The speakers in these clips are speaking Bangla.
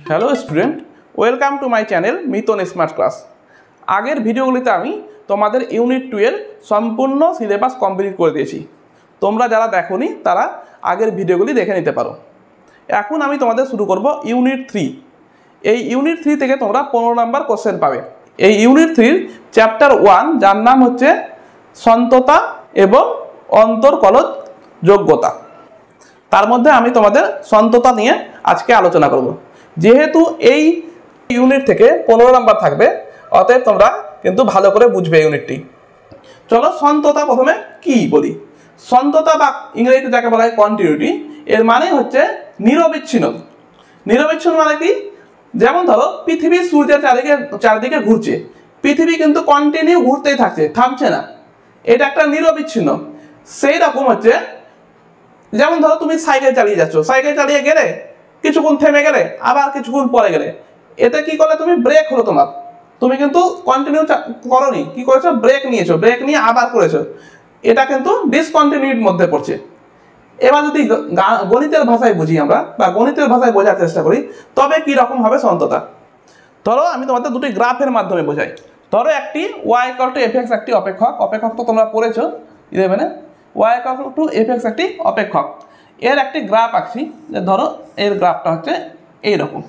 Hello student, welcome to my channel Mitan smart class. আগের ভিডিওগুলিতে আমি তোমাদের ইউনিট 2 এর সম্পূর্ণ সিলেবাস কমপ্লিট করে দিয়েছি। তোমরা যারা দেখোনি তারা আগের ভিডিওগুলি দেখে নিতে পারো। এখন আমি তোমাদের শুরু করব ইউনিট 3। এই ইউনিট 3 থেকে তোমরা 15 নম্বর কোশ্চেন পাবে। এই ইউনিট 3 চ্যাপ্টার 1, যার নাম হচ্ছে সন্ততা এবং অন্তর্কলজ যোগ্যতা। তার মধ্যে আমি তোমাদের সন্ততা নিয়ে আজকে আলোচনা করব। যেহেতু এই ইউনিট থেকে 15 নম্বর থাকবে, অতএব তোমরা কিন্তু ভালো করে বুঝবে ইউনিটটি। চলো সন্ততা প্রথমে কি বলি। সন্ততা বা ইংরেজিতে যাকে বলা হয় কন্টিনিউটি, এর মানে হচ্ছে নিরবিচ্ছিন্ন। নিরবিচ্ছিন্ন মানে কি? যেমন ধরো পৃথিবী সূর্যের চারিদিকে ঘুরছে, পৃথিবী কিন্তু কন্টিনিউ ঘুরতেই থাকছে, থামছে না, এটা একটা নিরবিচ্ছিন্ন। সেই রকম হচ্ছে, যেমন ধরো তুমি সাইকেল চালিয়ে যাচ্ছ, সাইকেল চালিয়ে গেলে কিছুক্ষণ থেমে গেলে আবার কিছুক্ষণ পরে গেলে, এতে কি করলে তুমি ব্রেক হলো তোমার, তুমি কিন্তু কন্টিনিউ করোনি, কি করেছো? ব্রেক নিয়েছো, ব্রেক নিয়ে আবার করেছো, এটা কিন্তু ডিসকন্টিনিউটির মধ্যে পড়ছে। এবার যদি গণিতের ভাষায় বুঝি আমরা, বা গণিতের ভাষায় বোঝার চেষ্টা করি, তবে কি রকম হবে সন্ততা। ধরো আমি তোমাদের দুটি গ্রাফের মাধ্যমে বোঝাই। ধরো একটি y=f(x) একটি অপেক্ষক, অপেক্ষক তো তোমরা পড়েছো 11-এ। y=f(x) একটি অপেক্ষক, এর একটি গ্রাফ আঁকছি। যে ধরো এর গ্রাফটা হচ্ছে এইরকম,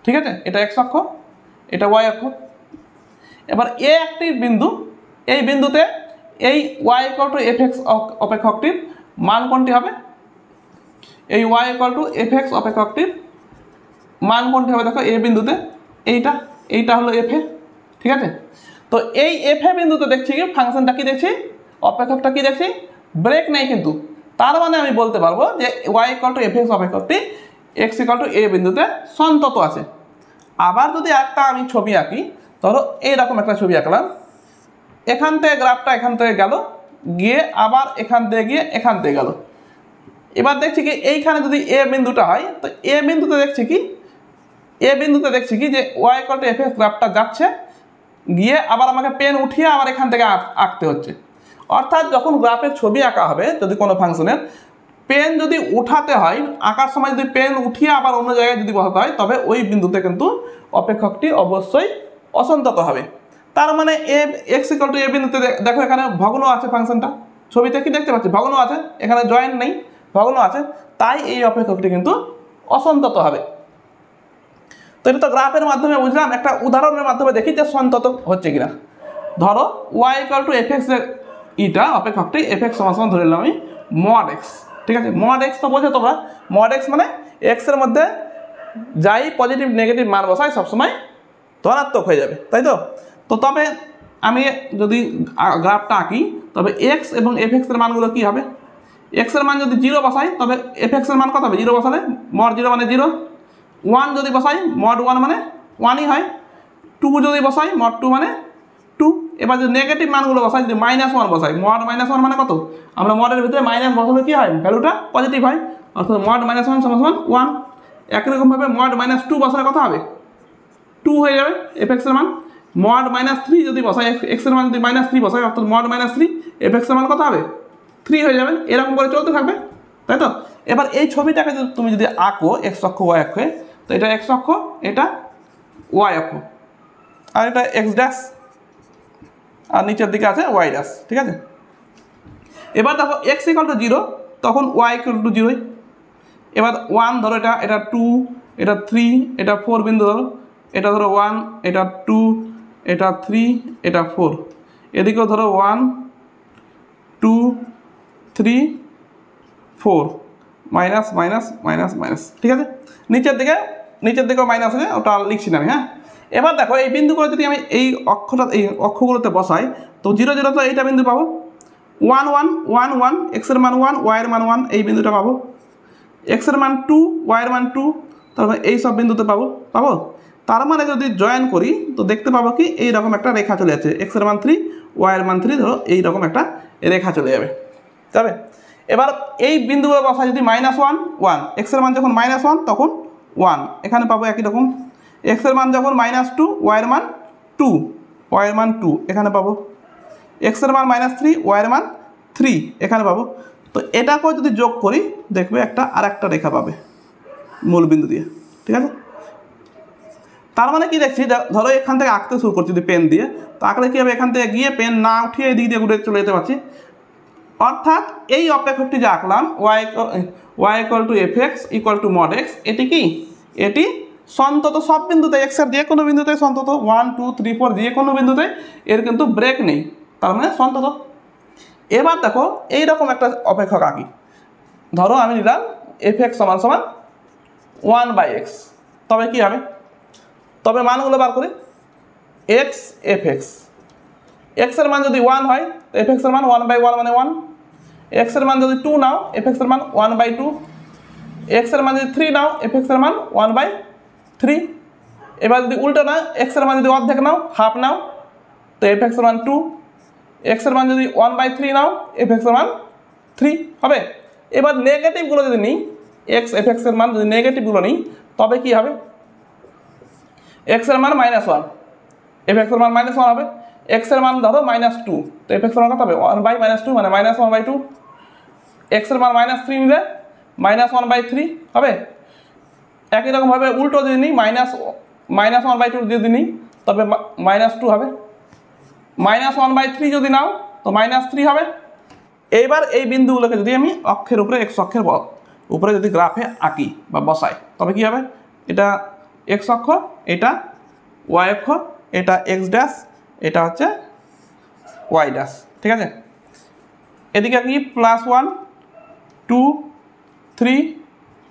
ঠিক আছে? এটা x অক্ষ, এটা y অক্ষ। এবার এ একটি বিন্দু, এই বিন্দুতে এই y=f(x) অপেক্ষকটির মান কোনটি হবে? এই y=f(x) অপেক্ষকটির মান কোনটি হবে? দেখো এই বিন্দুতে এইটা হলো f, ঠিক আছে? তো এই f বিন্দুতে দেখছি কি ফাংশনটা কি দেখছি, অপেক্ষকটা কি দেখছি, ব্রেক নেই কিন্তু। তার মানে আমি বলতে পারবো যে y=f(x) অপেক্ষকটি x=a বিন্দুতে সন্তত আছে। আবার যদি একটা আমি ছবি আঁকি, ধরো এইরকম একটা ছবি আঁকলাম, এখান থেকে গ্রাফটা এখান থেকে গেল, গিয়ে আবার এখান থেকে গিয়ে এখান থেকে গেল। এবার দেখছি কি এইখানে যদি a বিন্দুটা হয়, তো a বিন্দুতে দেখছি কি যে y=f(x) গ্রাফটা যাচ্ছে, গিয়ে আবার আমাকে পেন উঠিয়ে আবার এখান থেকে আঁকতে হচ্ছে। অর্থাৎ যখন গ্রাফের ছবি আঁকা হবে, যদি কোনো ফাংশনের পেন যদি উঠাতে হয়, আঁকার সময় যদি পেন উঠিয়ে আবার অন্য জায়গায় যদি বসাতে হয়, তবে ওই বিন্দুতে কিন্তু অপেক্ষকটি অবশ্যই অসন্তত হবে। তার মানে x=a বিন্দুতে দেখো এখানে ভগ্ন আছে, ফাংশনটা ছবিতে কি দেখতে পাচ্ছি, ভগ্ন আছে, এখানে জয়েন্ট নেই, ভগ্ন আছে, তাই এই অপেক্ষকটি কিন্তু অসন্তত হবে। তো এটা তো গ্রাফের মাধ্যমে বুঝলাম। একটা উদাহরণের মাধ্যমে দেখি যে সন্তত হচ্ছে কিনা। ধরো y=f(x) ইটা অপেক্ষকটি f(x) ধরে নিলাম আমি mod x, ঠিক আছে? mod x তো বোঝো তোমরা, mod x মানে x এর মধ্যে যাই পজিটিভ নেগেটিভ মান বসায় সবসময় ধনাত্মক হয়ে যাবে, তাই তো? তো তবে আমি যদি গ্রাফটা আঁকি, তবে x এবং f(x) এর মানগুলো কি হবে? x এর মান যদি 0 বসাই, তবে f(x) এর মান কত হবে? 0 বসালে mod 0 মানে 0, 1 যদি বসাই mod 1 মানে 1ই হয়, 2 যদি বসাই mod 2 মানে 2। এবার যদি নেগেটিভ মানগুলো বসাই, যদি -1 বসাই, mod -1 মানে কত? আমরা মডের ভিতরে মাইনাস বসালে কি হয়? ভ্যালুটা পজিটিভ হয়, অর্থাৎ mod -1 = 1। একই রকমভাবে mod -2 বসালে কত হবে? 2 হয়ে যাবে f(x) এর মান। mod -3 যদি বসাই, x এর মান যদি -3 বসাই, অর্থাৎ mod -3, f(x) এর মান কত হবে? 3 হয়ে যাবে। এরকম করে চলতে থাকবে, তাই তো? এবার এই ছবিটাকে তুমি যদি আঁকো x অক্ষ y অক্ষে, তো এটা x অক্ষ, এটা y অক্ষ, আর এটা x ড্যাশ, আর নিচের দিকে আছে y ড্যাশ, ঠিক আছে? এবার দেখো x=0, তখন y=0। এবার 1 ধরো, এটা 2, এটা 3, এটা 4 বিন্দু ধরো, এটা ধরো 1, এটা 2, এটা 3, এটা 4, এদিকেও ধরো 1, 2, 3, 4, মাইনাস মাইনাস মাইনাস মাইনাস, ঠিক আছে? নিচের দিকেও মাইনাস আছে, ওটা লিখছি না আমি, হ্যাঁ? এবার দেখো এই বিন্দুগুলো যদি আমি এই অক্ষগুলোতে বসাই, তো 0 0 তো এইটা বিন্দু পাবো, 1 1 1 1, x এর মান 1, y এর মান 1, এই বিন্দুটা পাবো, x এর মান 2, y এর মান 2, তারপরে এই সব বিন্দুতে পাবো। তার মানে যদি জয়েন করি, তো দেখতে পাবো কি এইরকম একটা রেখা চলে যাচ্ছে, x এর মান 3, y এর মান 3, ধরো এইরকম একটা রেখা চলে যাবে। এবার এই বিন্দুগুলো বসাই, যদি -1 1, x এর মান যখন -1 তখন 1 এখানে পাবো, একই রকম x এর মান যখন -2, y এর মান 2, এখানে পাবো, x এর মান -3, y এর মান 3 এখানে পাবো। তো এটাকেও যদি যোগ করি, দেখবে আরেকটা রেখা পাবে মূল বিন্দু দিয়ে, ঠিক আছে। তার মানে কি দেখছি, ধরো এখান থেকে আঁকতে শুরু করছি যদি পেন দিয়ে, তো আঁকলে কি হবে, এখান থেকে গিয়ে পেন না উঠিয়ে এদিক দিয়ে ঘুরে চলে যেতে পারছি। অর্থাৎ এই অপেক্ষকটি যে আঁকলাম y equal to f x equal two mod x, এটি কি, এটি সন্তত সব বিন্দুতে, এক্সের যে কোনো বিন্দুতে সন্তত 1 2 3 4 যে কোনো বিন্দুতে এর কিন্তু ব্রেক নেই, তার মানে সন্তত। এবার দেখো এইরকম একটা অপেক্ষক আঁকি, ধরো আমি নিলাম এফ এক্স সমান সমান 1/x, তবে কি হবে, তবে মানগুলো বার করি, এক্স এফ এক্স, এক্সের মান যদি 1 হয় এফ এক্সের মান 1/1 মানে 1, এক্সের মান যদি 2 নাও এফ এক্সের মান 1/2, এক্সের মান যদি 3 নাও এফ এক্সের মান 1/3। এবার যদি উল্টো না, এক্সের মান যদি অর্ধেক নাও, হাফ নাও, তো এফ এক্সের মান 2, এক্সের মান যদি 1/3 নাও এফ এক্সের মান 3 হবে। এবার নেগেটিভগুলো যদি নিই, এক্স এফ এক্সের মান যদি নেগেটিভগুলো নিই তবে কি হবে, এক্সের মান -1, এফ এক্সের মান -1 হবে, এক্সের মান ধরো -2, তো এফ এক্সের মান কত হবে, 1/-2 মানে -1/2, এক্সের মান -3 নিলে -1/3 হবে। একই রকমভাবে উল্টো যদি নিই, -1/2 যদি নিই তবে -2 হবে, -1/3 যদি নাও তো -3 হবে। এইবার এই বিন্দুগুলোকে যদি আমি অক্ষের উপরে, এক্স অক্ষের উপরে যদি গ্রাফে আঁকি বা বসাই তবে কি হবে, এটা এক্স অক্ষ, এটা ওয়াই অক্ষ, এটা এক্স ড্যাশ, এটা হচ্ছে ওয়াই ড্যাশ, ঠিক আছে। এদিকে কি +1 2 3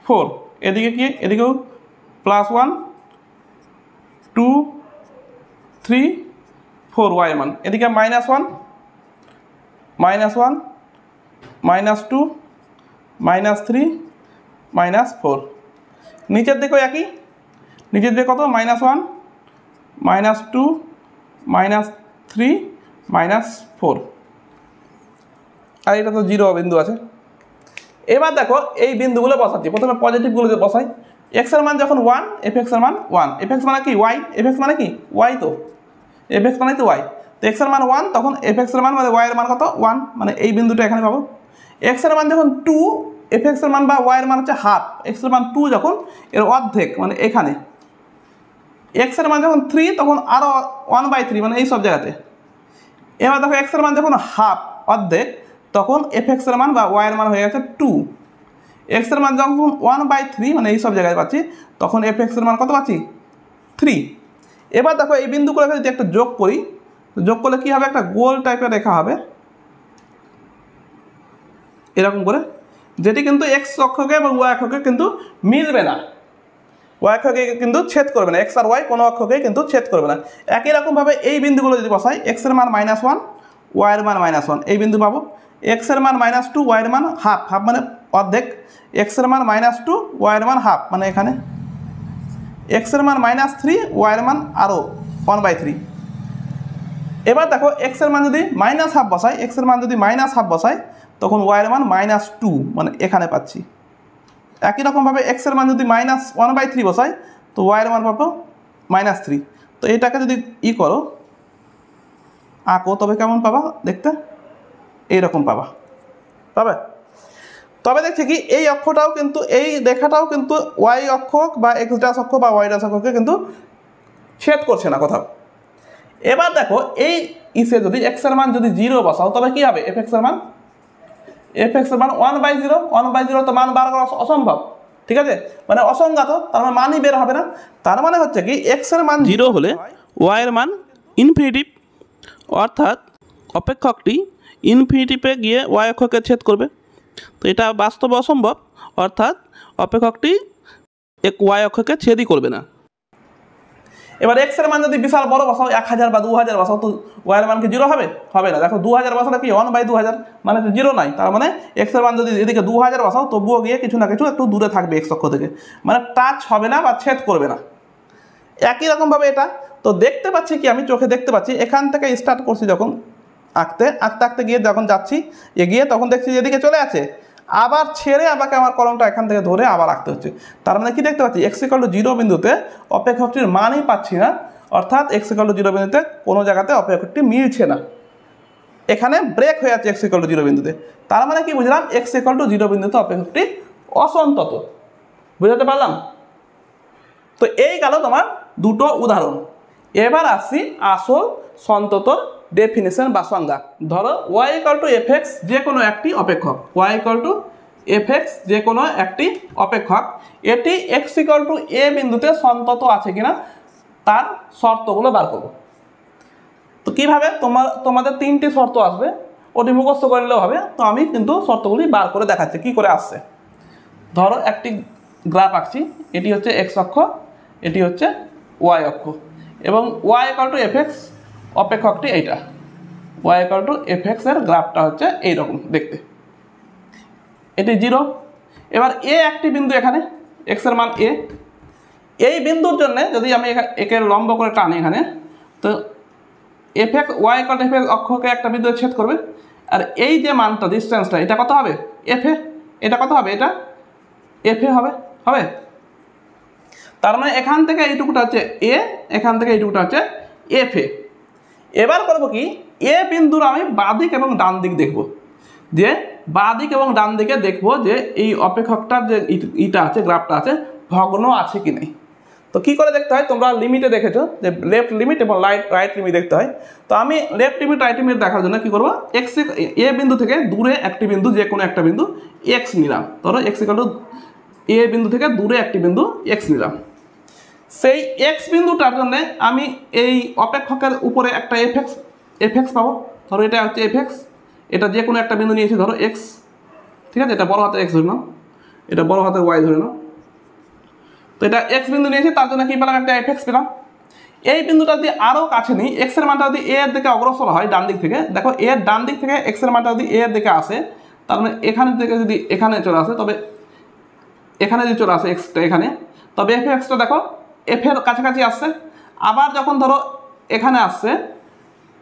4, এদিকে কি, এদিকেও +1 2 3 4 ওয়াই মান, এদিকে -1 -1 -2 -3 -4, নিচের দিকেও একই, নিচের দিকে কত, -1 -2 -3 -4, আর এটা তো 0 বিন্দু আছে। এবার দেখো এই বিন্দুগুলো বসাচ্ছি, প্রথমে পজিটিভগুলো বসাই, এক্সের মান যখন 1 এফ এক্সের মান 1, এফ এক্স মানে কি ওয়াই, এফ এক্স মানে কি ওয়াই, তো এফ এক্স মানে তো ওয়াই, তো এক্সের মান 1 তখন এফ এক্সের মান মানে ওয়াইয়ের মান কত 1, মানে এই বিন্দুটা এখানে পাবো। এক্সের মান যখন 2, এফ এক্সের মান বা ওয়াইয়ের মান হচ্ছে হাফ, এক্সের মান 2 যখন এর অর্ধেক মানে এখানে, এক্সের মান যখন 3 তখন আরও 1/3 মানে এই সব জায়গাতে। এবার দেখো এক্সের মান যখন হাফ অর্ধেক তখন এফ এক্সের মান বা ওয়াইয়ের মান হয়ে গেছে 2, এক্সের মান যখন 1/3 মানে এই সব জায়গায় পাচ্ছি তখন এফ এক্সের মান কত পাচ্ছি 3। এবার দেখো এই বিন্দুগুলোকে যদি একটা যোগ করি, যোগ করলে কি হবে, একটা গোল টাইপের রেখা হবে এরকম করে, যেটি কিন্তু এক্স অক্ষকে এবং ওয়াই অক্ষকে কিন্তু মিলবে না, ওয়াই অক্ষকে কিন্তু ছেদ করবে না, এক্স আর ওয়াই কোনো অক্ষকে কিন্তু ছেদ করবে না। একই রকমভাবে এই বিন্দুগুলো যদি বসাই, এক্সের মান -1 ওয়াইয়ের মান -1, এই বিন্দু পাবো, এক্সের মান -2 ওয়াইয়ের মান হাফ, হাফ মানে অর্ধেক, এক্সের মান -2 ওয়াইয়ের মান হাফ মানে এখানে, এক্সের মান -3 ওয়াইয়ের মান আরও 1/3। এবার দেখো এক্সের মান যদি -1/2 বসাই, এক্সের মান যদি -1/2 বসাই তখন ওয়াইয়ের মান -2 মানে এখানে পাচ্ছি। একই রকমভাবে এক্সের মান যদি -1/3 বসাই তো ওয়াইয়ের মান পাবো -3। তো এটাকে যদি করো আঁকো তবে কেমন পাবা দেখতে, এইরকম পাবা, পাবে। তবে দেখছি কি এই অক্ষটাও কিন্তু, এই রেখাটাও কিন্তু ওয়াই অক্ষ বা এক্স ড্যাশ অক্ষ বা ওয়াই ড্যাশ অক্ষকে কিন্তু ছেদ করছে না কোথাও। এবার দেখো এই ইসে যদি এক্সের মান যদি 0 বসাও তবে কি হবে, এফ এক্সের মান 1/0, 1/0 তো মান বার করা অসম্ভব, ঠিক আছে, মানে অসংজ্ঞাত, তার মানে মানই বের হবে না। তার মানে হচ্ছে কি এক্সের মান 0 হলে ওয়াইয়ের মান ইনফিনিটিভ, অর্থাৎ অপেক্ষকটি ইনফিনিটিভে গিয়ে ওয়াই অক্ষকে ছেদ করবে, তো এটা বাস্তবে অসম্ভব, অর্থাৎ অপেক্ষকটি ওয়াই অক্ষকে ছেদই করবে না। এবার এক্সের মান যদি বিশাল বড় বসাও, 1000 বা 2000 বসাও, তো ওয়াইয়ের মান কি 0 হবে, হবে না। দেখো 2000 বসালে কি 1/2000 মানে তো 0 নাই, তার মানে এক্সের মান যদি এদিকে 2000 বসাও তবুও গিয়ে কিছু না কিছু একটু দূরে থাকবে এক্স অক্ষ থেকে, মানে টাচ হবে না বা ছেদ করবে না। একই রকমভাবে এটা তো দেখতে পাচ্ছি কি, আমি চোখে দেখতে পাচ্ছি, এখান থেকে স্টার্ট করছি যখন আঁকতে আঁকতে আঁকতে গিয়ে যখন যাচ্ছি এগিয়ে, তখন দেখছি এদিকে চলে আছে, আবার ছেড়ে আমাকে আমার কলমটা এখান থেকে ধরে আবার আঁকতে হচ্ছে। তার মানে কি দেখতে পাচ্ছি, x = 0 বিন্দুতে অপেক্ষকটির মানই পাচ্ছি না, অর্থাৎ x = 0 বিন্দুতে কোনো জায়গাতে অপেক্ষকটি মিলছে না, এখানে ব্রেক হয়ে যাচ্ছে x = 0 বিন্দুতে। তার মানে কি বুঝলাম, x = 0 বিন্দুতে অপেক্ষকটি অসন্তত। বুঝতে পারলাম? তো এই গেল তোমার দুটো উদাহরণ। এবার আসছি আসল সন্ততর ডেফিনেশন বা সংজ্ঞা। ধরো y = f(x) যে কোনো একটি অপেক্ষক, y = f(x) যে কোনো একটি অপেক্ষক, এটি x = a বিন্দুতে সন্তত আছে কিনা তার শর্তগুলো বার করব। তো কীভাবে, তোমাদের তিনটি শর্ত আসবে, ওটি মুখস্থ করে নিলেও হবে। তো আমি কিন্তু শর্তগুলি বার করে দেখাচ্ছি কী করে আসছে। ধরো একটি গ্রাফ আঁকছি, এটি হচ্ছে x অক্ষ, এটি হচ্ছে y অক্ষ, এবং y = f(x) অপেক্ষকটি এইটা, y = f(x) এর গ্রাফটা হচ্ছে এইরকম দেখতে, এটি 0। এবার a একটি বিন্দু, এখানে x এর মান a, এই বিন্দুর জন্য যদি আমি একে লম্ব করে টানি এখানে, তো f(x) y = f(x) অক্ষকে একটা বিন্দু ছেদ করবে, আর এই যে মানটা ডিস্টেন্সটা এটা কত হবে, f এ, এটা কত হবে, এটা f এ হবে। তার মানে এখান থেকে এইটুকুটা হচ্ছে a, এখান থেকে এইটুকুটা হচ্ছে f এ। এবার করব কি, এ বিন্দুর আমি বাঁদিক এবং ডান দিক দেখব, যে বাঁদিক এবং ডান দিকে দেখব যে এই অপেক্ষকটার যে ইটা আছে, গ্রাফটা আছে, ভগ্ন আছে কি নেই। তো কী করে দেখতে হয়, তোমরা লিমিটে দেখেছো যে লেফট লিমিট এবং রাইট লিমিট দেখতে হয়। তো আমি লেফট লিমিট রাইট লিমিট দেখার জন্য কী করবো, এ বিন্দু থেকে দূরে একটি বিন্দু, যে কোনো একটা বিন্দু x নিলাম। ধরো x = এ বিন্দু থেকে দূরে একটি বিন্দু x নিলাম। সেই x বিন্দুটার জন্য আমি এই অপেক্ষকের উপরে একটা f(x) পাবো। ধরো এটা হচ্ছে f(x), এটা যে কোনো একটা বিন্দু নিয়েছি, ধরো x, ঠিক আছে, এটা বড় হাতের x ধরে নাও, এটা বড় হাতের y ধরে নাও। তো এটা x বিন্দু নিয়েছি, তার জন্য কি পেলাম, একটা f(x) পেলাম। এই বিন্দুটা যদি আরও কাছে নিই, x এর মানটা যদি a এর দিকে অগ্রসর হয় ডান দিক থেকে, দেখো এর ডান দিক থেকে x এর মানটা যদি a এর দিকে আসে, তার মানে এখান থেকে যদি এখানে চলে আসে, তবে এখানে যদি চলে আসে xটা এখানে, তবে f(x)টা দেখো f এর কাছাকাছি আসছে। আবার যখন ধরো এখানে আসছে,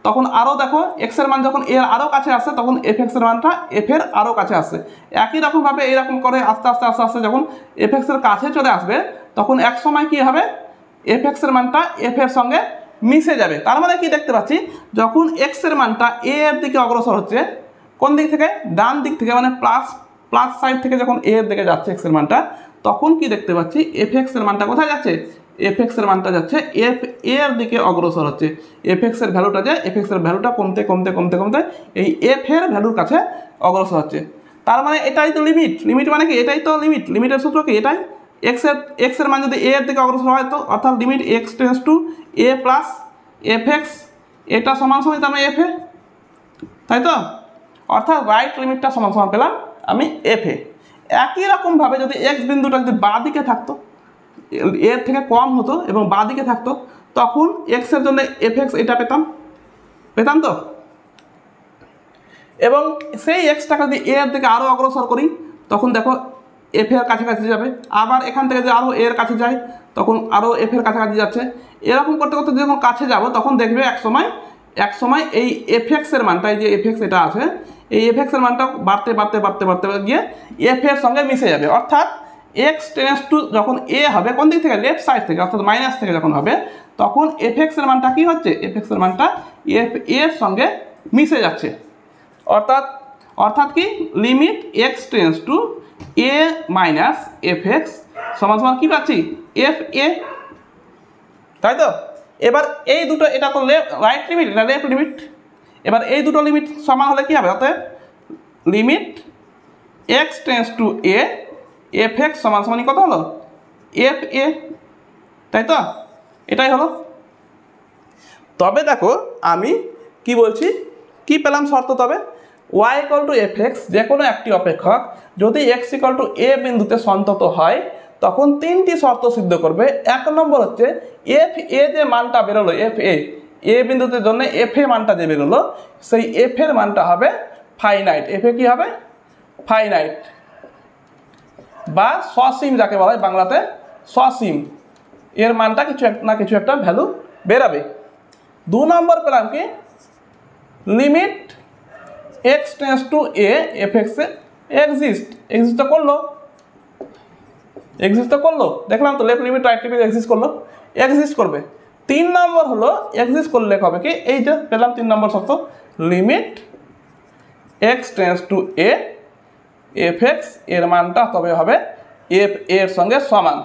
তখন আরও দেখো x এর মান যখন এর আরও কাছে আসছে, তখন f(x) এর মানটা f এর আরও কাছে আসছে। একই রকমভাবে এইরকম করে আস্তে আস্তে আস্তে আস্তে যখন f(x) এর কাছে চলে আসবে, তখন এক সময় কী হবে, f(x) এর মানটা f এর সঙ্গে মিশে যাবে। তার মানে কি দেখতে পাচ্ছি, যখন x এর মানটা a এর দিকে অগ্রসর হচ্ছে, কোন দিক থেকে, ডান দিক থেকে, মানে প্লাস সাইড থেকে যখন a এর দিকে যাচ্ছে x এর মানটা, তখন কি দেখতে পাচ্ছি, f(x) এর মানটা কোথায় যাচ্ছে, f(x) এর মানটা যাচ্ছে f এর দিকে অগ্রসর হচ্ছে। f(x) এর ভ্যালুটা যায়, f(x) এর ভ্যালুটা কমতে কমতে কমতে কমতে এই f এর ভ্যালুর কাছে অগ্রসর হচ্ছে। তার মানে এটাই তো লিমিট। লিমিট মানে কি, এটাই তো লিমিট। লিমিটের সূত্র কি, এটাই x এর মান যদি a এর দিকে অগ্রসর হয়, তো অর্থাৎ limit x tends to a plus f(x), এটা সমান সমান তার মানে f এ, তাই তো। অর্থাৎ রাইট লিমিটটা সমান সমান পেলাম আমি f এ। একই রকমভাবে যদি x বিন্দুটা যদি বাঁ দিকে থাকতো, এর থেকে কম হতো এবং বাঁ দিকে থাকতো, তখন x এর জন্য f(x) এটা পেতাম তো। এবং সেই xটাকে যদি a এর দিকে আরও অগ্রসর করি, তখন দেখো f এর কাছাকাছি যাবে। আবার এখান থেকে যদি আরও এর কাছে যায়, তখন আরও f এর কাছাকাছি যাচ্ছে। এরকম করতে করতে যখন কাছে যাব, তখন দেখবে এক সময় এই f(x) এর মানটা, এই যে f(x) এটা আছে, এই f(x) এর মানটা বাড়তে বাড়তে বাড়তে বাড়তে গিয়ে f এর সঙ্গে মিশে যাবে। অর্থাৎ x টেন্ডস টু যখন a হবে, কোন দিক থেকে, লেফট সাইড থেকে, অর্থাৎ মাইনাস থেকে যখন হবে, তখন f(x) এর মানটা কি হচ্ছে, f(x) এর মানটা f এর সঙ্গে মিশে যাচ্ছে। অর্থাৎ কি, limit x tends to a minus f(x) সমান সমান কি পাচ্ছি, f a, তাই তো। এবার এই দুটো, এটা তো রাইট লিমিট, এটা লেফট লিমিট। এবার এই দুটো লিমিট সমান হলে কি হবে, অর্থাৎ limit x tends to a f(x) সমান সমানই কত হলো, f a, তাই তো, এটাই হলো। তবে দেখো আমি কি বলছি, কি পেলাম শর্ত, তবে y = f(x) যে কোনো একটি অপেক্ষক যদি x = a বিন্দুতে সন্তত হয়, তখন তিনটি শর্ত সিদ্ধ করবে। এক নম্বর হচ্ছে f a যে মানটা বেরোলো, f a, a বিন্দুতে জন্য f a মানটা যে বেরোলো, সেই f এর মানটা হবে ফাইনাইট। f a কি হবে, ফাইনাইট বা সসীম, যাকে বলা হয় বাংলাতে সসীম। এর মানটা কিছু একটা ভ্যালু বেরাবে। দু নম্বর পেলাম কি, limit x tends to a f(x) exist করলো, দেখলাম তো, left limit right limit exist করবে। তিন নম্বর হলো, এক্সিস্ট করলে হবে কি, এই যে পেলাম 3 নম্বর শর্ত, limit x tends to a f(x) এর মানটা তবে হবে f এর সঙ্গে সমান।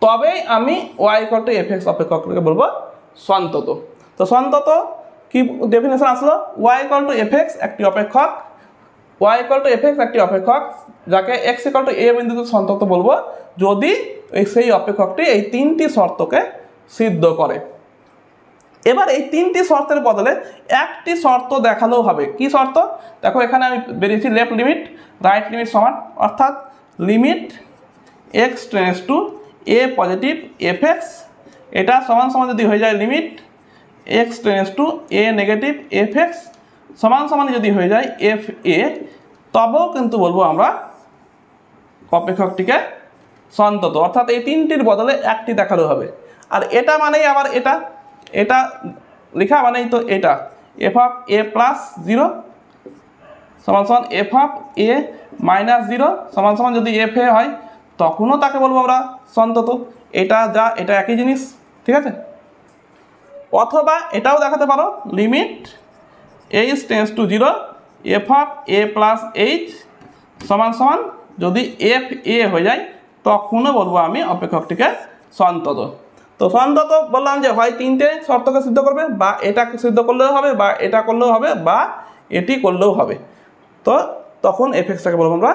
তবেই আমি y equal to f x অপেক্ষককে বলবো সন্তত। তো সন্তত কি ডেফিনেশন আসলো, y equal to f x একটি অপেক্ষক, y equal to f x একটি অপেক্ষক যাকে x ইকুয়াল টু a বিন্দুতে সন্তত বলবো যদি সেই অপেক্ষকটি এই তিনটি শর্তকে সিদ্ধ করে। এবার এই তিনটি শর্তের বদলে একটি শর্ত দেখালেও হবে। কি শর্ত? দেখো এখানে আমি বেরিয়েছি লেফট লিমিট রাইট লিমিট সমান, অর্থাৎ limit x tends to A positive F x, এটা সমান সমান যদি হয়ে যায় limit x tends to A negative F x সমান সমান যদি হয়ে যায় এফ এ, তবেও কিন্তু বলবো আমরা অপেক্ষকটিকে সন্তত, অর্থাৎ এই তিনটির বদলে একটি দেখালেও হবে। আর এটা মানেই আবার এটা এটা লেখা মানেই তো এটা F of A plus zero সমান সমান F of A minus zero সমান সমান যদি এফ এ হয় তখনও তাকে বলবো আমরা সন্তত। এটা যা এটা একই জিনিস, ঠিক আছে। অথবা এটাও দেখাতে পারো limit H tends to zero F of A plus H সমান সমান যদি এফ এ হয়ে যায় তখনও বলবো আমি অপেক্ষকটিকে সন্তত। তো সন্তত বললাম যে হয় তিনটে শর্তকে সিদ্ধ করবে, বা এটাকে সিদ্ধ করলেও হবে, বা এটা করলেও হবে, বা এটি করলেও হবে। তো তখন এফ এক্সটাকে বলবো আমরা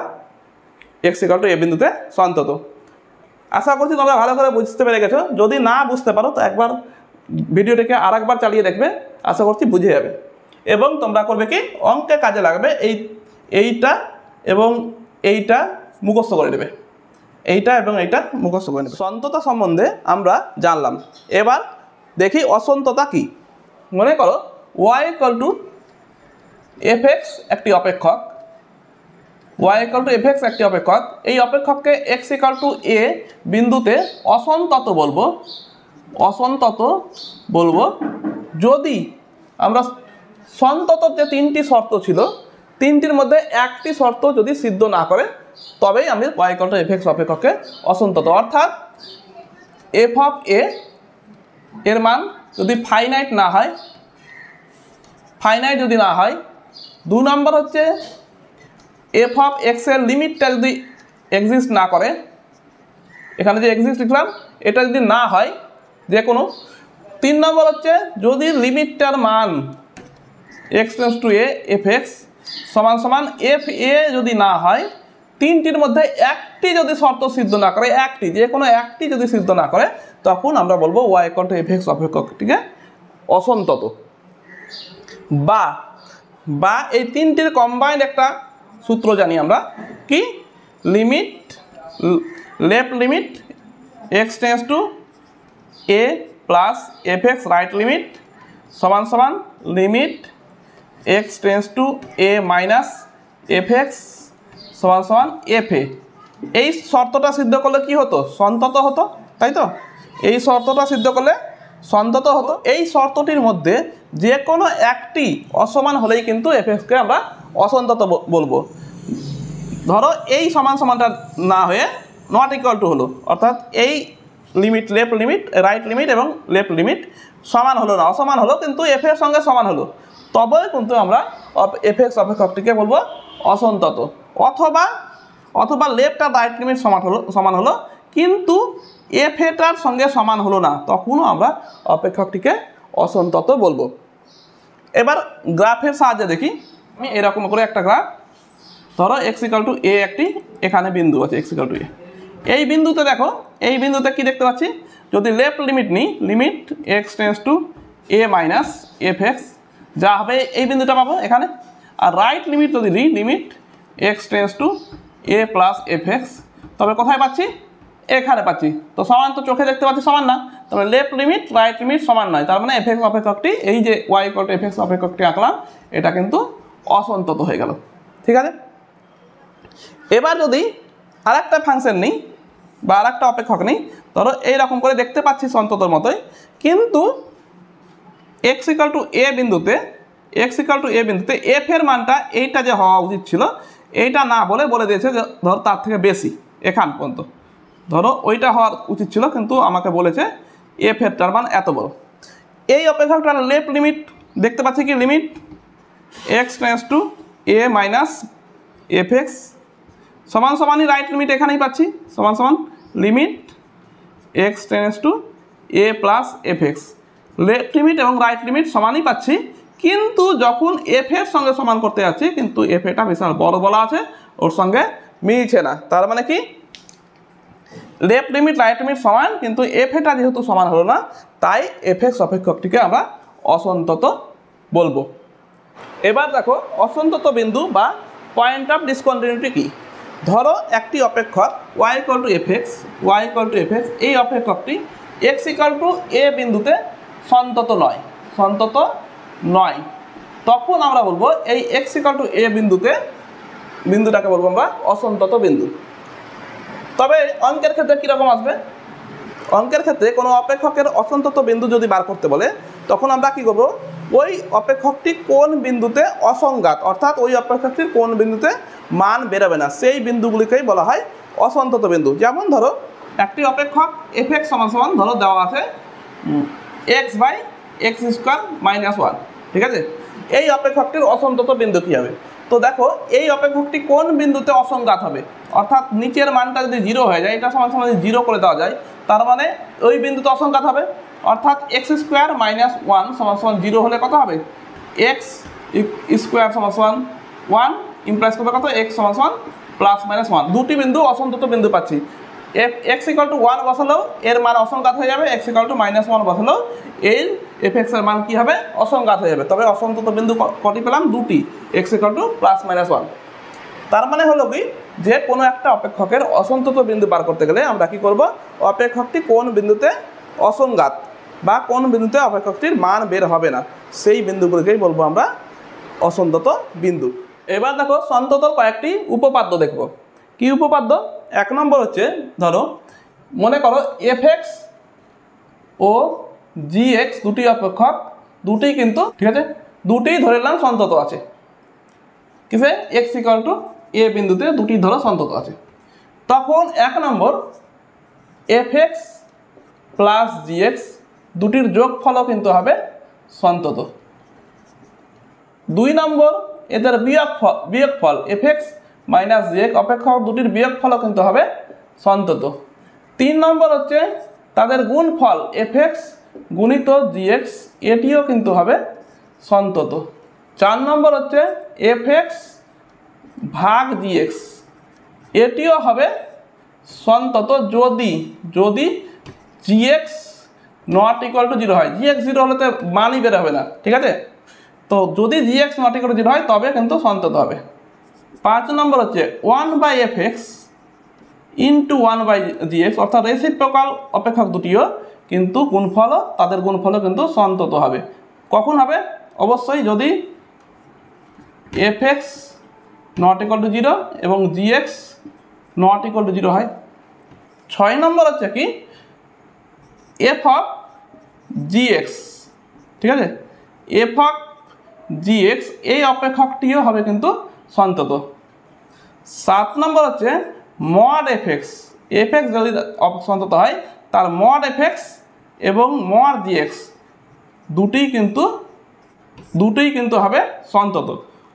এক্স ইকুয়াল টু এ বিন্দুতে সন্তত। আশা করছি তোমরা ভালো করে বুঝতে পেরে গেছো। যদি না বুঝতে পারো তো একবার ভিডিওটাকে আরেকবার চালিয়ে দেখবে, আশা করছি বুঝে যাবে। এবং তোমরা করবে কি অঙ্কে কাজে লাগবে এইটা এবং এইটা মুখস্থ করে নেবে, এইটা এবং এইটা মুখস্থ করে নেবে। সন্ততা সম্বন্ধে আমরা জানলাম। এবার দেখি অসন্ততা কি। মনে করো y equal to f x একটি অপেক্ষক, y equal to f x একটি অপেক্ষক, এই অপেক্ষককে x ইকুয়াল টু a বিন্দুতে অসন্তত বলবো, অসন্তত বলবো যদি আমরা সন্ততর যে তিনটি শর্ত ছিল তিনটির মধ্যে একটি শর্ত যদি সিদ্ধ না করে তবেই আমি y equal to f x অপেক্ষককে অসন্তত। অর্থাৎ এফ অফ এ এর মান যদি ফাইনাইট না হয়, ফাইনাইট যদি না হয়, 2 নম্বর হচ্ছে এফ অফ এক্স এর লিমিটটা যদি এক্সিস্ট না করে, এখানে যে এক্সিস্ট লিখলাম এটা যদি না হয় যে কোনো, 3 নম্বর হচ্ছে যদি লিমিটটার মান x tends to A F x সমান সমান এফ এ যদি না হয়, তিনটির মধ্যে একটি যদি শর্ত সিদ্ধ না করে, একটি যে কোনো একটি যদি সিদ্ধ না করে তখন আমরা বলবো y equal to f x অপেক্ষকটিকে অসন্তত। বা এই তিনটির কম্বাইন্ড একটা সূত্র জানি আমরা, কি limit left limit x tends to a plus f x right limit সমান সমান limit x tends to a minus f x সমান সমান এফ এ। এই শর্তটা সিদ্ধ করলে কি হতো? সন্তত হতো, তাই তো? এই শর্তটা সিদ্ধ করলে সন্তত হতো। এই শর্তটির মধ্যে যে কোনো একটি অসমান হলেই কিন্তু এফ এক্সকে আমরা অসন্তত বলবো। ধরো এই সমান সমানটা না হয়ে নট ইকুয়াল টু হলো, অর্থাৎ এই limit left limit right limit এবং লেফট লিমিট সমান হলো না, অসমান হলো, কিন্তু এফ এর সঙ্গে সমান হলো, তবে কিন্তু আমরা এফ এক্স অপেক্ষকটিকে বলবো অসন্তত। অথবা লেফট আর রাইট লিমিট সমান হলো কিন্তু এফ এটার সঙ্গে সমান হলো না, তখনও আমরা অপেক্ষকটিকে অসন্তত বলবো। এবার গ্রাফের সাহায্যে দেখি। আমি এরকম করে একটা গ্রাফ, ধরো এক্স ইকুয়াল টু এ একটি এখানে বিন্দু আছে এক্স ইকুয়াল টু এ, এই বিন্দুতে দেখো, এই বিন্দুতে কি দেখতে পাচ্ছি, যদি লেফট লিমিট নিই limit x tends to a minus f x যা হবে এই বিন্দুটা পাবো এখানে, আর রাইট লিমিট যদি নিই limit x tends to a plus f x, তবে কোথায় পাচ্ছি? এখানে পাচ্ছি। তো সমান তো চোখে দেখতে পাচ্ছি সমান না, তবে লেফট লিমিট রাইট লিমিট সমান নয়, তার মানে এফ এক্স অপেক্ষকটি, এই যে y equal to f x অপেক্ষকটি আঁকলাম এটা কিন্তু অসন্তত হয়ে গেল, ঠিক আছে। এবার যদি আরেকটা ফাংশন নিই বা আরেকটা অপেক্ষক নিই, ধরো এইরকম করে দেখতে পাচ্ছি সন্ততর মতোই, কিন্তু এক্স ইকুয়াল টু এ বিন্দুতে এফ এর মানটা এইটা যে হওয়া উচিত ছিল এইটা না বলে দিয়েছে যে ধরো তার থেকে বেশি, এখান পর্যন্ত ধরো ওইটা হওয়ার উচিত ছিল, কিন্তু আমাকে বলেছে এফ এরটার মান এত বড়। এই অপেক্ষকটার লেফট লিমিট দেখতে পাচ্ছি কি limit x tends to a minus f x সমান সমানই রাইট লিমিট এখানেই পাচ্ছি সমান সমান limit x tends to a plus f x. Left limit এবং রাইট লিমিট সমানই পাচ্ছি, কিন্তু যখন এফ এর সঙ্গে সমান করতে যাচ্ছি কিন্তু এফ এটা বিশাল বড় বলা আছে, ওর সঙ্গে মিলছে না। তার মানে কি লেফট লিমিট রাইট লিমিট সমান, কিন্তু এফ এটা যেহেতু সমান হলো না, তাই এফ এক্স অপেক্ষকটিকে আমরা অসন্তত বলবো। এবার দেখো অসন্তত বিন্দু বা পয়েন্ট অফ ডিসকন্টিনিউটি কি। ধরো একটি অপেক্ষক y equal to f x, y equal to f x, এই অপেক্ষকটি x ইকুয়াল টু এ বিন্দুতে সন্তত নয়, তখন আমরা বলবো এই x ইকুয়াল টু এ বিন্দুটাকে বলবো আমরা অসন্তত বিন্দু। তবে অঙ্কের ক্ষেত্রে কীরকম আসবে? অঙ্কের ক্ষেত্রে কোনো অপেক্ষকের অসন্তত বিন্দু যদি বার করতে বলে, তখন আমরা কী করবো, ওই অপেক্ষকটি কোন বিন্দুতে অসংঘাত, অর্থাৎ ওই অপেক্ষকটির কোন বিন্দুতে মান বেরোবে না, সেই বিন্দুগুলিকেই বলা হয় অসন্তত বিন্দু। যেমন ধরো একটি অপেক্ষক এফ এক্স সমান সমান ধরো দেওয়া আছে x by x square minus 1, ঠিক আছে? এই অপেক্ষকটির অসন্তত বিন্দু কী হবে? তো দেখো এই অপেক্ষকটি কোন বিন্দুতে অসংঘাত হবে, অর্থাৎ নিচের মানটা যদি 0 হয়ে যায়, এটা সমান সমান যদি 0 করে দেওয়া যায়, তার মানে ওই বিন্দুতে অসংঘাত হবে। অর্থাৎ এক্স স্কোয়ার মাইনাস 1 সমান সমান 0 হলে কত হবে? এক্স স্কোয়ার সমান সমান 1 ইমপ্লাইজ করবে কত? এক্স সমান সমান প্লাস মাইনাস 1। দুটি বিন্দু অসন্তত বিন্দু পাচ্ছি। এক্স ইকুয়াল টু 1 বসালেও এর মান অসংঘাত হয়ে যাবে, এক্স ইকুয়াল টু মাইনাস 1 বসালেও এর এফ এক্সের মান কী হবে? অসংঘাত হয়ে যাবে। তবে অসন্তত বিন্দু কটি পেলাম? দুটি, x equal two plus minus 1। তার মানে হলো কি, যে কোনো একটা অপেক্ষকের অসন্তত বিন্দু বার করতে গেলে আমরা কি করব, অপেক্ষকটি কোন বিন্দুতে অসংঘাত বা কোন বিন্দুতে অপেক্ষকটির মান বের হবে না, সেই বিন্দুগুলিকেই বলবো আমরা অসন্তত বিন্দু। এবার দেখো সন্ততর কয়েকটি উপপাদ্য দেখব। কি উপপাদ্য? 1 নম্বর হচ্ছে, ধরো মনে করো এফ এক্স ও জি এক্স দুটি অপেক্ষক, দুটি কিন্তু ঠিক আছে, দুটিই ধরে নিলাম সন্তত আছে। কিসে? এক্স ইকুয়াল টু এ বিন্দুতে দুটি ধরো সন্তত আছে। তখন 1 নম্বর এফ এক্স প্লাস জি এক্স দুটির যোগফলও কিন্তু হবে সন্তত। 2 নম্বর এদের বিয়োগফল এফ এক্স মাইনাস জি এক্স অপেক্ষক দুটির বিয়োগফলও কিন্তু হবে সন্তত। 3 নম্বর হচ্ছে তাদের গুণফল এফ এক্স গুণিত জি এক্স, এটিও কিন্তু হবে সন্তত। 4 নম্বর হচ্ছে এফ এক্স ভাগ জি এক্স, এটিও হবে সন্তত যদি জি এক্স নট ইকুয়াল টু 0 হয়। জি এক্স 0 হলে তো মানই বের হবে না, ঠিক আছে? তো যদি জি এক্স নট ইকুয়াল টু 0 হয় তবে কিন্তু সন্তত হবে। 5 নম্বর হচ্ছে 1 by f x into 1 by g x, অর্থাৎ রেসিপ্রোকাল অপেক্ষক দুটিও কিন্তু তাদের গুণফলও কিন্তু সন্তত হবে। কখন হবে? অবশ্যই যদি F x not equal to 0 এবং জি এক্স নট ইকুয়াল টু 0 হয়। 6 নম্বর হচ্ছে কি এফ অফ জি এক্স, ঠিক আছে? এফ অফ জি এক্স এই অপেক্ষকটিও হবে কিন্তু সন্তত। 7 নম্বর হচ্ছে মড এফ এক্স যদি সন্তত হয়, তার মড এফ এক্স এবং মড জি এক্স দুটিই কিন্তু হবে সন্তত।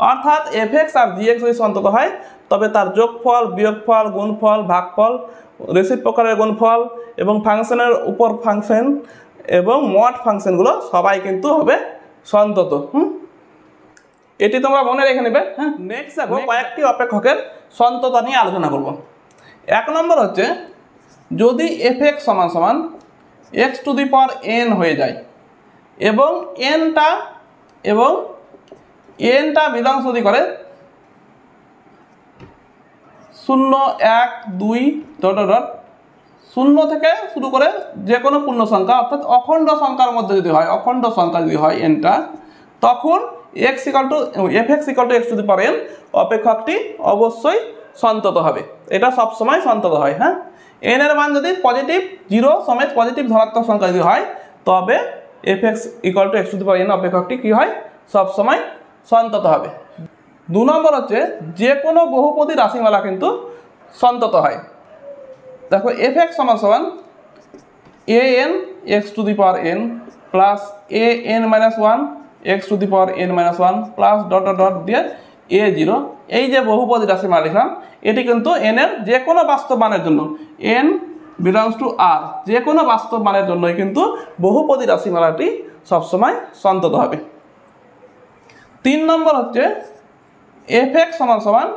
অর্থাৎ এফ এক্স আর জি এক্স যদি সন্তত হয়, তবে তার যোগফল, বিয়োগফল, গুণফল, ভাগফল, রেসিপ্রোকালের গুণফল এবং ফাংশনের উপর ফাংশন এবং মড ফাংশনগুলো সবাই কিন্তু হবে সন্তত। এটি তোমরা মনে রেখে নেবে। হ্যাঁ, নেক্সট দেখো কয়েকটি অপেক্ষকের সন্ততা নিয়ে আলোচনা করব। 1 নম্বর হচ্ছে যদি এফ এক্স সমান সমান x to the power N হয়ে যায় এবং এনটা বিলংস যদি করে 0, 1, 2 ... 0 থেকে শুরু করে যে কোনো পূর্ণ সংখ্যা, অর্থাৎ অখণ্ড সংখ্যার মধ্যে যদি হয় এনটা, তখন x equal to f x equal to x to the power n অপেক্ষকটি অবশ্যই সন্তত হবে। এটা সবসময় সন্তত হয়। হ্যাঁ, এন এর মান যদি পজিটিভ 0 সমেত পজিটিভ ধনাত্মক সংখ্যা যদি হয়, তবে f x equal to x to the power n অপেক্ষকটি কী হয়? সবসময় সন্তত হবে। 2 নম্বর হচ্ছে যে কোনো বহুপদী রাশিমালা কিন্তু সন্তত হয়। দেখো এফ এক্স সমান সমান A N x to the power N plus A N minus 1 x to the power N minus 1 plus dot দিয়ে a0, এই যে বহুপদী রাশিমালা লিখলাম, এটি কিন্তু এন এর যে কোনো বাস্তব মানের জন্য n বিলংস টু আর, যে কোনো বাস্তব মানের জন্যই কিন্তু বহুপদী রাশিমালাটি সবসময় সন্তত হবে। 3 নম্বর হচ্ছে এফ এক্স সমান সমান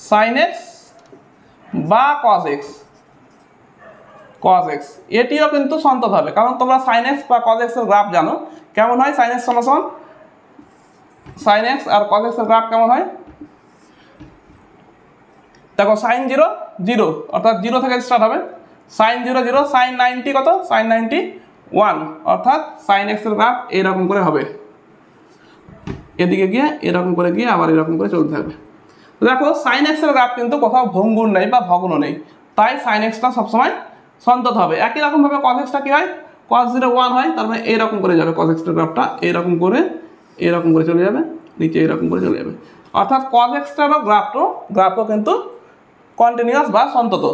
সাইন এক্স বা কস এক্স। এটিও কিন্তু সন্তত হবে, কারণ তোমরা সাইন এক্স বা কস এক্স এর গ্রাফ জানো কেমন হয়। সাইন এক্স সমান সমান সাইন এক্স আর কস এক্স এর গ্রাফ কেমন হয় দেখো, সাইন 0 0 অর্থাৎ 0 থেকে স্টার্ট হবে, সাইন 0 0, সাইন 90 কত, সাইন 90 1, অর্থাৎ সাইন এক্স এর গ্রাফ এরকম করে হবে, এদিকে গিয়ে এরকম করে গিয়ে আবার এরকম করে চলতে থাকবে। দেখো সাইন এক্স এর গ্রাফ কিন্তু কোথাও ভঙ্গুর নেই বা ভগ্ন নেই, তাই সাইন এক্সটা সবসময় সন্তত হবে। একই রকমভাবে কস এক্সটা কি হয়, cos 0 1 হয়, তার মানে এইরকম করে যাবে cos এক্সের গ্রাফটা, এরকম করে চলে যাবে, নিচে এরকম করে চলে যাবে, অর্থাৎ cos এক্সটারও গ্রাফও কিন্তু কন্টিনিউয়াস বা সন্তত,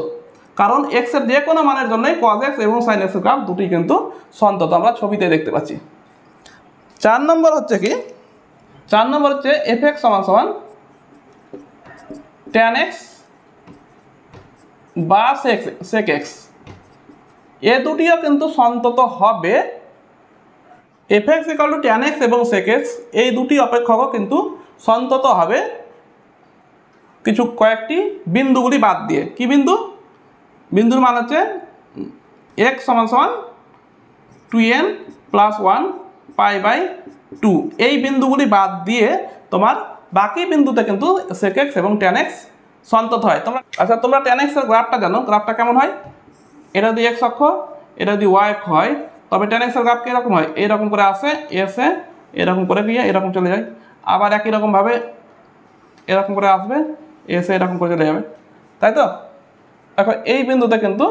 কারণ এক্স এর যে কোনো মানের জন্যই cos এক্স এবং sin এক্সের গ্রাফ দুটি কিন্তু সন্তত, আমরা ছবিতে দেখতে পাচ্ছি। 4 নম্বর হচ্ছে কি, 4 নম্বর হচ্ছে এফ এক্স সমান সমান tan x বা sec x, এ দুটিও কিন্তু সন্তত হবে। F x equal two tan x এবং sec x এই দুটি অপেক্ষকও কিন্তু সন্তত হবে কিছু কয়েকটি বিন্দুগুলি বাদ দিয়ে। কি বিন্দু? বিন্দুর মান হচ্ছে x সমান সমান 2n প্লাস 1 পাই বাই 2, এই বিন্দুগুলি বাদ দিয়ে তোমার বাকি বিন্দুতে কিন্তু sec x এবং tan x সন্তত হয়। তোমরা tan x এর গ্রাফটা জানো, গ্রাফটা কেমন হয়, এটা যদি x অক্ষ, এটা যদি y অক্ষ হয়, তবে tan x এর গ্রাফ কিরকম হয়, এইরকম করে আসে, এসে এরকম করে গিয়ে এরকম চলে যায়, আবার একই রকমভাবে এরকম করে আসবে, এসে এরকম করে চলে যাবে, তাই তো। দেখো এই বিন্দুতে কিন্তু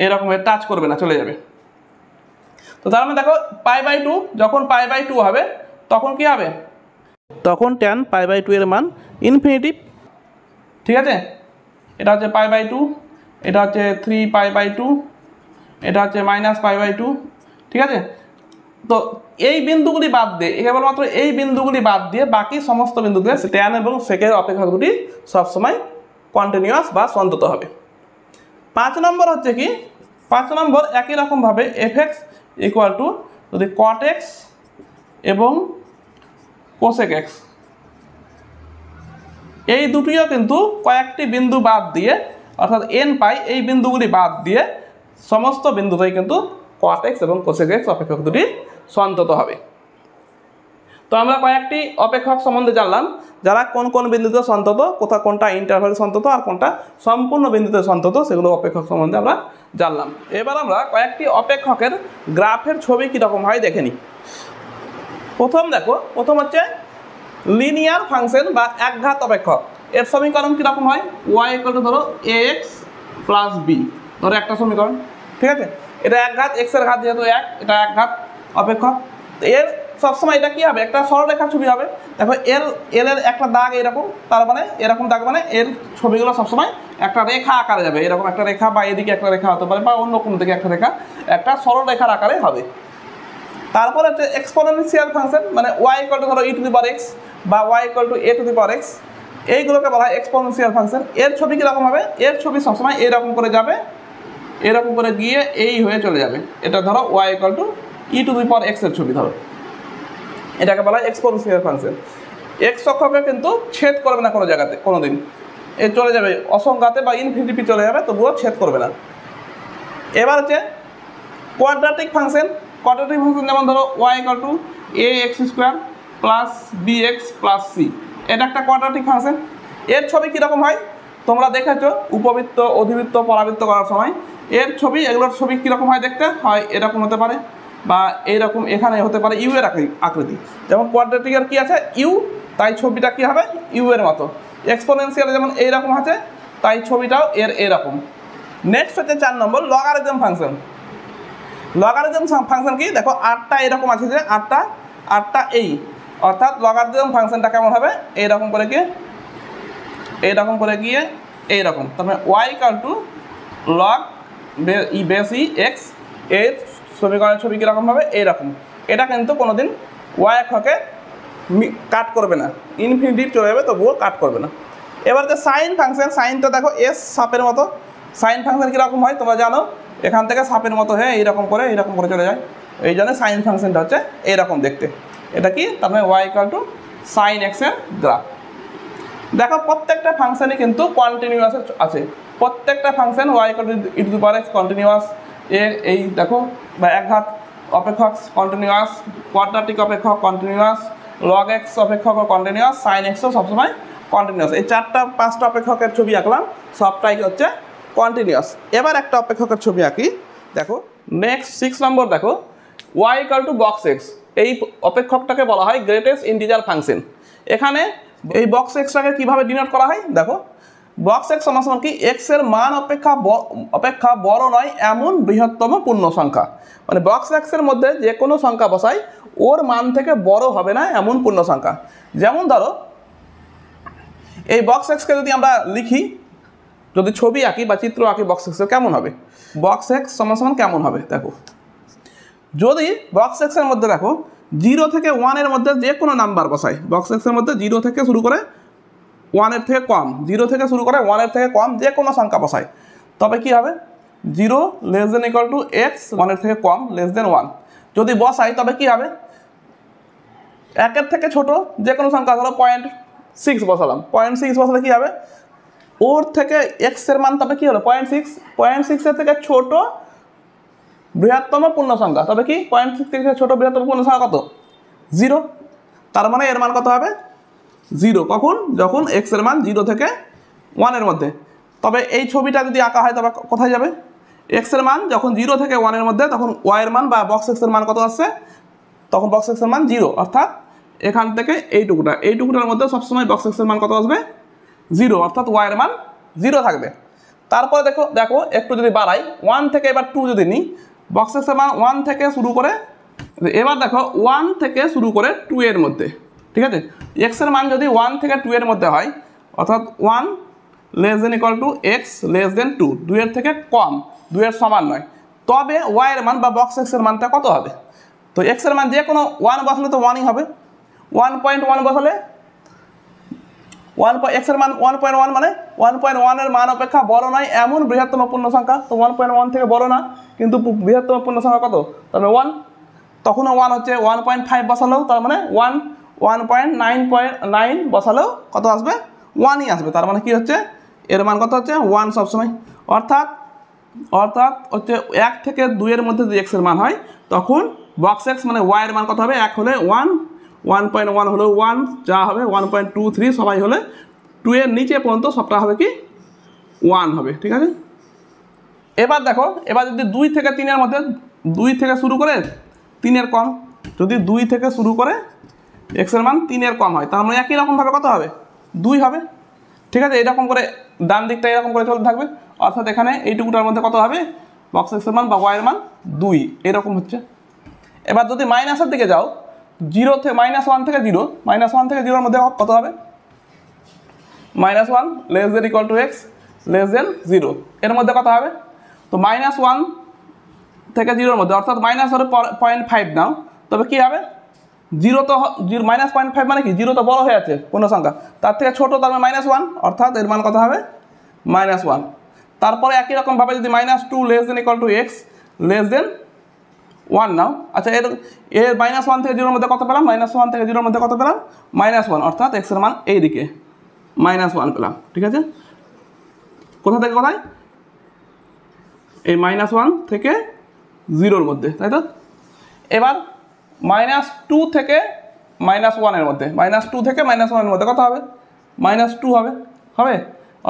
এরকমভাবে টাচ করবে না, চলে যাবে। তো তার মানে দেখো π/2, যখন π/2 হবে তখন কি হবে, তখন tan π/2 এর মান ইনফিনিটি, ঠিক আছে। এটা হচ্ছে π/2, এটা হচ্ছে 3π/2, এটা হচ্ছে -π/2, ঠিক আছে। তো এই বিন্দুগুলি বাদ দিয়ে, কেবলমাত্র এই বিন্দুগুলি বাদ দিয়ে বাকি সমস্ত বিন্দুতে tan এবং sec এর অপেক্ষক দুটি সবসময় কন্টিনিউয়াস বা সন্তত হবে। 5 নম্বর হচ্ছে কি, 5 নম্বর একই রকমভাবে এফ এক্স ইকুয়াল টু যদি cot x এবং cosec x, এই দুটিও কিন্তু কয়েকটি বিন্দু বাদ দিয়ে, অর্থাৎ n পাই এই বিন্দুগুলি বাদ দিয়ে সমস্ত বিন্দুতেই কিন্তু cot x এবং cosec x অপেক্ষক দুটি সন্তত হবে। তো আমরা কয়েকটি অপেক্ষক সম্বন্ধে জানলাম, যারা কোন কোন বিন্দুতে সন্তত, কোনটা ইন্টারভ্যালে সন্তত আর কোনটা সম্পূর্ণ বিন্দুতে সন্তত, সেগুলো অপেক্ষক সম্বন্ধে আমরা জানলাম। এবার আমরা কয়েকটি অপেক্ষকের গ্রাফের ছবি কীরকম হয় দেখে নিই। প্রথম হচ্ছে লিনিয়ার ফাংশন বা একঘাত অপেক্ষক, এর সমীকরণ কীরকম হয়, y ইকুয়াল টু ধরো ax প্লাস বি, ধরো একটা সমীকরণ, ঠিক আছে। এটা একঘাত, x এর ঘাত যেহেতু 1, এটা একঘাত অপেক্ষক। এর সবসময় এটা কি হবে, একটা সরলরেখার ছবি হবে। দেখো এর একটা দাগ এরকম, তার মানে এরকম দাগ মানে এর ছবিগুলো সবসময় একটা রেখা আকারে যাবে, এরকম একটা রেখা বা এদিকে একটা রেখা হতে পারে বা অন্য কোনো দিকে একটা রেখা, একটা সরলরেখার আকারে হবে। তারপর হচ্ছে এক্সপোনেনশিয়াল ফাংশন, মানে y ইকুয়াল টু ধরো e two the power x বা y equal two a two the power x, এইগুলোকে বলা হয় এক্সপোনেনশিয়াল ফাংশন। এর ছবি কীরকম হবে, এর ছবি সবসময় এরকম করে যাবে, এরকম করে গিয়ে এই হয়ে চলে যাবে। এটা ধরো y equal two e two the power x এর ছবি, ধরো এটাকে বলা হয় এক্সপোনেনশিয়াল ফাংশন। x অক্ষকে কিন্তু ছেদ করবে না কোনো জায়গাতে কোনোদিন, এ চলে যাবে অসংখ্যাতে বা ইনফিনিটি চলে যাবে, তবুও ছেদ করবে না। এবার হচ্ছে কোয়াড্রাটিক ফাংশন। কোয়াড্রাটিক ফাংশন যেমন ধরো y equal two ax square plus bx plus c, এটা একটা কোয়াড্রাটিক ফাংশন। এর ছবি কীরকম হয় তোমরা দেখেছো উপবৃত্ত, অধিবৃত্ত, পরাবৃত্ত করার সময় এর ছবি, এগুলোর ছবি কীরকম হয় দেখতে হয়, এরকম হতে পারে বা এইরকম, এখানে হতে পারে ইউ এর আকৃতি। যেমন কোয়াড্রেটিকের কি আছে ইউ, তাই ছবিটা কি হবে ইউ এর মতো। এক্সপোনেনশিয়ালে যেমন এইরকম আছে, তাই ছবিটাও এরকম। নেক্সট হচ্ছে 4 নম্বর লগারিদম ফাংশন। লগারিদম ফাংশন কি, দেখো 8টা এরকম আছে, যে 8টা এই, অর্থাৎ লগারিদম ফাংশনটা কেমন হবে, এইরকম করে গিয়ে এইরকম। তারপরে y equal two log base ই এক্স, এর সমীকরণের ছবি কীরকম হবে এইরকম। এটা কিন্তু কোনোদিন y অক্ষকে কাট করবে না, ইনফিনিটি চলে যাবে তবুও কাট করবে না। এবার যে সাইন ফাংশন, সাইনটা দেখো এস সাপের মতো। সাইন ফাংশন কীরকম হয় তোমরা জানো, এখান থেকে সাপের মতো হয়ে এইরকম করে চলে যায়, এই জন্য সাইন ফাংশনটা হচ্ছে এইরকম দেখতে। এটা কি, তার মানে ওয়াই ইকুয়াল টু সাইন এক্সের গ্রাফ। দেখো প্রত্যেকটা ফাংশনই কিন্তু কন্টিনিউয়াস আছে, প্রত্যেকটা function y equal to e to the power x continuous. এই দেখো বা একঘাত অপেক্ষক কন্টিনিউয়াস, কোয়াড্রাটিক অপেক্ষক কন্টিনিউয়াস, লগ এক্স অপেক্ষক কন্টিনিউয়াস, সাইন এক্সও সবসময় কন্টিনিউয়াস। এই 4-5টা অপেক্ষকের ছবি আঁকলাম, সবটাই হচ্ছে কন্টিনিউয়াস। এবার একটা অপেক্ষকের ছবি আঁকি, দেখো নেক্সট 6 নম্বর দেখো, y equal to box x. এই অপেক্ষকটাকে বলা হয় গ্রেটেস্ট ইন্টিজার ফাংশন। এখানে এই বক্স এক্সটাকে কীভাবে ডিনোট করা হয় দেখো, বক্স এক্স সমান কি, এক্স এর মান অপেক্ষা বড় নয় এমন বৃহত্তম পূর্ণ সংখ্যা। মানে বক্স এক্সের মধ্যে যে কোনো সংখ্যা বসাই ওর মান থেকে বড় হবে না এমন পূর্ণ সংখ্যা। যেমন ধরো এই বক্স এক্সকে যদি আমরা লিখি, যদি ছবি আঁকি বা চিত্র আঁকি বক্স এক্সের, কেমন হবে, বক্স এক্স সমান কেমন হবে দেখো। যদি বক্স এক্সের মধ্যে দেখো 0 থেকে 1-এর মধ্যে যে কোনো নাম্বার বসাই, বক্স এক্সের মধ্যে 0 থেকে শুরু করে 1-এর থেকে কম, 0 থেকে শুরু করে 1-এর থেকে কম যে কোনো সংখ্যা বসাই, তবে কি হবে, 0 less than equal to x, 1-এর থেকে কম লেস দেন 1 যদি বসাই তবে কি হবে, 1-এর থেকে ছোট যে কোনো সংখ্যা, ধরো 0.6 বসালাম, 0.6 বসালে কি হবে, ওর থেকে এক্সের মান তবে কি হলো 0.6 এর থেকে ছোট বৃহত্তম পূর্ণ সংখ্যা, তবে কি 0.6 থেকে ছোট বৃহত্তম পূর্ণ সংখ্যা কত, 0। তার মানে এর মান কত হবে 0, কখন, যখন এক্স এর মান 0 থেকে 1-এর মধ্যে। তবে এই ছবিটা যদি আঁকা হয় তবে কোথায় যাবে, এক্স এর মান যখন 0 থেকে 1-এর মধ্যে, তখন ওয়াই এর মান বা বক্স এক্সের মান কত আসছে, তখন বক্স এক্সের মান 0, অর্থাৎ এখান থেকে এইটুকুটার মধ্যে সবসময় বক্স এক্সের মান কত আসবে 0, অর্থাৎ ওয়াই এর মান 0 থাকবে। তারপরে দেখো একটু যদি বাড়াই, 1 থেকে এবার 2 যদি নিই, বক্স এক্সের মান 1 থেকে শুরু করে, এবার দেখো 1 থেকে শুরু করে 2 এর মধ্যে, ঠিক আছে, এক্স এর মান যদি 1 থেকে 2 এর মধ্যে হয়, অর্থাৎ 1 less than equal to x less than 2, 2 এর থেকে কম, 2 এর সমান নয়, তবে ওয়াই এর মান বা বক্স এক্সের মানটা কত হবে। তো এক্স এর মান যে কোনো 1 বসালে তো 1ই হবে, 1.1 বসালে এক্স এর মান 1.1 মানে 1.1 এর মান অপেক্ষা বড় নয় এমন বৃহত্তম পূর্ণ সংখ্যা। তো 1.1 থেকে বড় না, কিন্তু বৃহত্তম পূর্ণ সংখ্যা কত, তার মানে 1, তখনও 1 হচ্ছে, 1.5 বসালেও তার মানে 1.9 বসালেও কত আসবে, 1ই আসবে। তার মানে কি হচ্ছে, এর মান কত হচ্ছে 1 সবসময়। অর্থাৎ হচ্ছে 1 থেকে 2 এর মধ্যে যদি এক্স এর মান হয়, তখন বক্স এক্স মানে ওয়াই এর মান কত হবে, 1 হলে 1, 1.1 হলেও 1, যা হবে 1.23 সবাই হলে 2 এর নিচে পর্যন্ত সবটা হবে কি 1 হবে, ঠিক আছে। এবার দেখো, এবার যদি 2 থেকে 3-এর মধ্যে, 2 থেকে শুরু করে 3-এর কম, যদি 2 থেকে শুরু করে এক্স এর মান 3-এর কম হয়, তার মানে একই রকমভাবে কত হবে 2 হবে, ঠিক আছে। এরকম করে ডান দিকটা এরকম করে চলতে থাকবে, অর্থাৎ এখানে এইটুকুটার মধ্যে কত হবে, বক্স এক্সের মান বা ওয়াই এর মান 2, এরকম হচ্ছে। এবার যদি মাইনাসের দিকে যাও, 0 থেকে -1 থেকে 0, -1 থেকে 0-এর মধ্যে কত হবে, -1 less than equal to x less than 0, এর মধ্যে কত হবে, তো -1 থেকে 0-এর মধ্যে, অর্থাৎ মাইনাস হলে 0.5 নাও, তবে কি হবে 0 তো -0.5 মানে কি 0 তো বড় হয়ে আছে কোনো সংখ্যা, তার থেকে ছোট, তার মানে -1, অর্থাৎ এর মান কত হবে -1। তারপরে একই রকমভাবে যদি -2 less than equal to x less than 1 নাও, আচ্ছা এর -1 থেকে 0-এর মধ্যে কত পেলাম, -1 থেকে 0-এর মধ্যে কত পেলাম -1, অর্থাৎ এক্স এর মান এইদিকে -1 পেলাম, ঠিক আছে। কোথা থেকে কোথায়, এই -1 থেকে 0-এর মধ্যে, তাই তো। এবার -2 থেকে -1-এর মধ্যে, -2 থেকে -1-এর মধ্যে কত হবে, -2 হবে,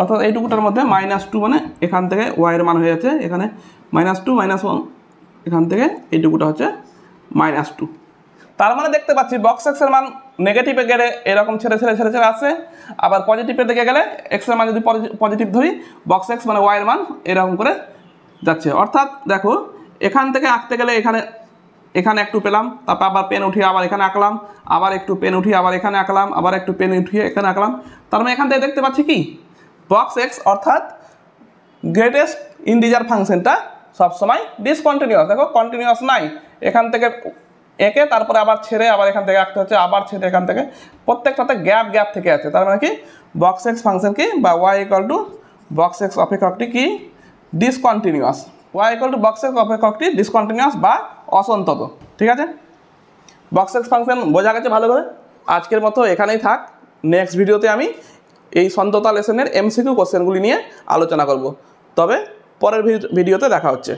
অর্থাৎ এইটুকুটার মধ্যে -2 মানে এখান থেকে ওয়াইয়ের মান হয়ে যাচ্ছে এখানে -2 -1, এখান থেকে এইটুকুটা হচ্ছে -2। তার মানে দেখতে পাচ্ছি বক্স এক্সের মান নেগেটিভে গেলে এরকম ছেড়ে আসছে, আবার পজিটিভের দিকে গেলে এক্সের মান যদি পজিটিভ ধরি, বক্স এক্স মানে ওয়াইয়ের মান এরকম করে যাচ্ছে। অর্থাৎ দেখো এখান থেকে আঁকতে গেলে এখানে একটু পেলাম, তারপর আবার পেন উঠিয়ে আবার এখানে আঁকলাম, আবার একটু পেন উঠিয়ে আবার এখানে আঁকলাম, আবার একটু পেন উঠিয়ে এখানে আঁকলাম, তার মানে এখান থেকে দেখতে পাচ্ছি কি বক্স এক্স অর্থাৎ গ্রেটেস্ট ইন্টিজার ফাংশনটা সবসময় ডিসকন্টিনিউয়াস। দেখো কন্টিনিউয়াস নাই, এখান থেকে এঁকে তারপরে আবার ছেড়ে আবার এখান থেকে আঁকতে হচ্ছে, আবার ছেড়ে এখান থেকে, প্রত্যেকটাতে গ্যাপ থেকে আছে। তার মানে কি বক্স এক্স ফাংশন কি বা y equal to box x অপেক্ষকটি কি discontinuous, y equal to box x অপেক্ষকটি ডিসকন্টিনিউয়াস বা অসন্তত। ঠিক আছে, বক্স এক্স ফাংশন বোঝা গেছে ভালো করে। আজকের মতো এখানেই থাক, নেক্সট ভিডিওতে আমি এই সন্ততা লেসনের এমসিকিউ কোশ্চেনগুলি নিয়ে আলোচনা করব। তবে পরের ভিডিওতে দেখা হচ্ছে।